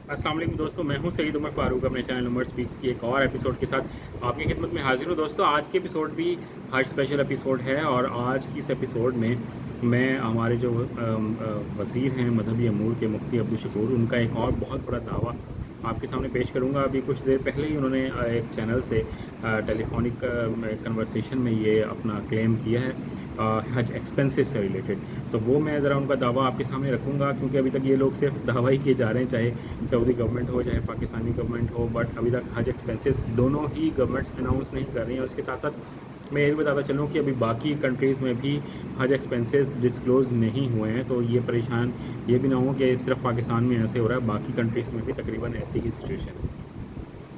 अस्सलाम वालेकुम दोस्तों, मैं हूं सईद उमर फ़ारूक अपने चैनल उमर स्पीक्स की एक और एपिसोड के साथ आपकी खिदमत में हाजिर हूं। दोस्तों, आज के एपिसोड भी हज स्पेशल एपिसोड है और आज की इस एपिसोड में मैं हमारे जो वज़ीर हैं मजहबी अमूर के मुफ्ती अब्दुल शकूर, उनका एक और बहुत बड़ा दावा आपके सामने पेश करूंगा। अभी कुछ देर पहले ही उन्होंने एक चैनल से टेलीफोनिक कन्वर्सेशन में ये अपना क्लेम किया है हज एक्सपेंसेस से रिलेटेड। तो वो मैं ज़रा उनका दावा आपके सामने रखूँगा, क्योंकि अभी तक ये लोग सिर्फ दावा ही किए जा रहे हैं, चाहे सऊदी गवर्नमेंट हो चाहे पाकिस्तानी गवर्नमेंट हो, बट अभी तक हज एक्सपेंसेस दोनों ही गवर्नमेंट्स अनाउंस नहीं कर रही हैं। और इसके साथ साथ मैं ये भी बताता चलूँ कि अभी बाकी कंट्रीज़ में भी हज एक्सपेंसेस डिस्क्लोज़ नहीं हुए हैं, तो ये परेशान ये भी ना हो कि सिर्फ पाकिस्तान में ऐसे हो रहा है, बाकी कंट्रीज़ में भी तकरीबन ऐसी ही सिचुएशन है।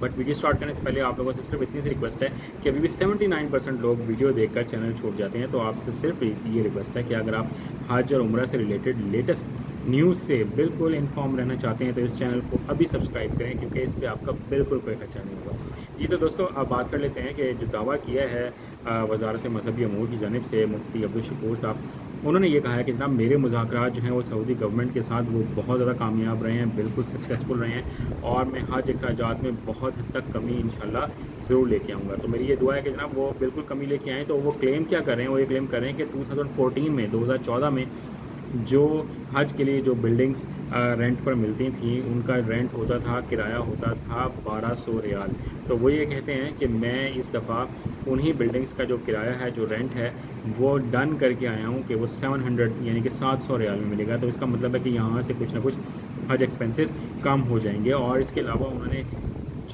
बट वीडियो स्टार्ट करने से पहले आप लोगों से सिर्फ इतनी सी रिक्वेस्ट है कि अभी भी 79% लोग वीडियो देखकर चैनल छोड़ जाते हैं। तो आपसे सिर्फ ये रिक्वेस्ट है कि अगर आप हज और उम्रा से रिलेटेड लेटेस्ट न्यूज़ से बिल्कुल इन्फॉर्म रहना चाहते हैं तो इस चैनल को अभी सब्सक्राइब करें, क्योंकि इस पर आपका बिल्कुल कोई खर्चा नहीं होगा। ये तो दोस्तों अब बात कर लेते हैं कि जो दावा किया है वजारत मजहबी अमूर की जानिब से मुफ्ती अब्दुल शकूर साहब, उन्होंने ये कहा है कि जनाब मेरे मुज़ाकरात जो हैं वो सऊदी गवर्नमेंट के साथ वो बहुत ज़्यादा कामयाब रहे हैं, बिल्कुल सक्सेसफुल रहे हैं और मैं हज अखराजात में बहुत हद तक कमी इंशाल्लाह ज़रूर लेके आऊँगा। तो मेरी ये दुआ है कि जनाब वो बिल्कुल कमी लेके आएँ। तो वो क्लेम क्या कर रहे हैं? वो ये क्लेम कर रहे हैं कि 2014 में 2014 में जो हज के लिए जो बिल्डिंग्स रेंट पर मिलती थी उनका रेंट होता था, किराया होता था 1200 रियाल। तो वो ये कहते हैं कि मैं इस दफ़ा उन्हीं बिल्डिंग्स का जो किराया है, जो रेंट है, वो डन करके आया हूँ कि वो 700 यानी कि 700 रियाल में मिलेगा। तो इसका मतलब है कि यहाँ से कुछ ना कुछ हज एक्सपेंसेस कम हो जाएंगे। और इसके अलावा उन्होंने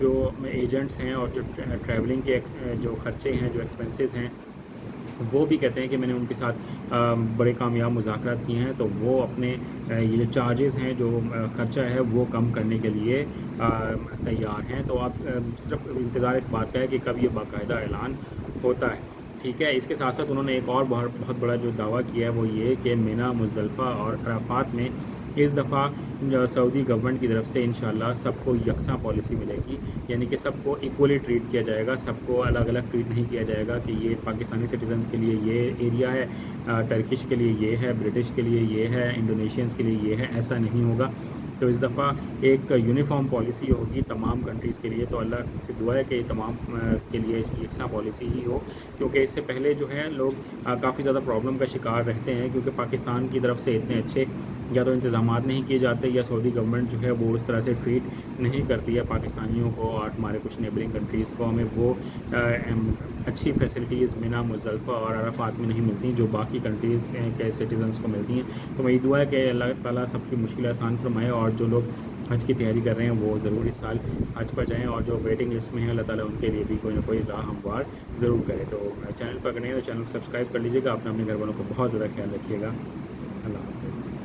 जो एजेंट्स हैं और जो ट्रैवलिंग के जो खर्चे हैं, जो एक्सपेंसेस हैं, वो भी कहते हैं कि मैंने उनके साथ बड़े कामयाब मुज़ाकरात किए हैं, तो वो अपने ये जो चार्जेस हैं, जो ख़र्चा है, वो कम करने के लिए तैयार हैं। तो आप सिर्फ इंतज़ार इस बात का है कि कब ये बाकायदा ऐलान होता है। ठीक है। इसके साथ साथ उन्होंने एक और बहुत बड़ा जो दावा किया है वो ये कि मिना, मुज़दलिफ़ा और अराफात में इस दफ़ा सऊदी गवर्नमेंट की तरफ से इंशाल्लाह सबको यकसा पॉलिसी मिलेगी, यानी कि सबको इक्वली ट्रीट किया जाएगा, सबको अलग अलग ट्रीट नहीं किया जाएगा कि ये पाकिस्तानी सिटीजन्स के लिए ये एरिया है, टर्किश के लिए ये है, ब्रिटिश के लिए ये है, इंडोनेशियंस के लिए ये है, ऐसा नहीं होगा। तो इस दफ़ा एक यूनिफॉर्म पॉलिसी होगी तमाम कंट्रीज़ के लिए। तो अल्लाह से दुआ है कि तमाम के लिए यकसा पॉलिसी ही हो, क्योंकि इससे पहले जो है लोग काफ़ी ज़्यादा प्रॉब्लम का शिकार रहते हैं, क्योंकि पाकिस्तान की तरफ से इतने अच्छे या तो इंतज़ाम नहीं किए जाते या सऊदी गवर्नमेंट जो है वो उस तरह से ट्रीट नहीं करती है पाकिस्तानियों को और हमारे कुछ नेबरिंग कंट्रीज़ को। हमें वो अच्छी फैसिलिटीज़ मिना, मुज़दलिफ़ा और अराफात में नहीं मिलती जो बाकी कंट्रीज़ के सिटीजन्स को मिलती हैं। तो मेरी दुआ है कि अल्लाह ताला सबकी मुश्किल आसान फरमाए और जो लोग हज की तैयारी कर रहे हैं वो ज़रूर इस साल हज पर जाएँ, और जो वेटिंग लिस्ट में है अल्लाह ताला उनके लिए भी कोई ना कोई राह हमवार ज़रूर करे। तो चैनल पर अगर नहीं तो चैनल को सब्सक्राइब कर लीजिएगा। अपने घर वालों को बहुत ज़्यादा ख्याल रखिएगा। अल्लाह हाफ़िज़।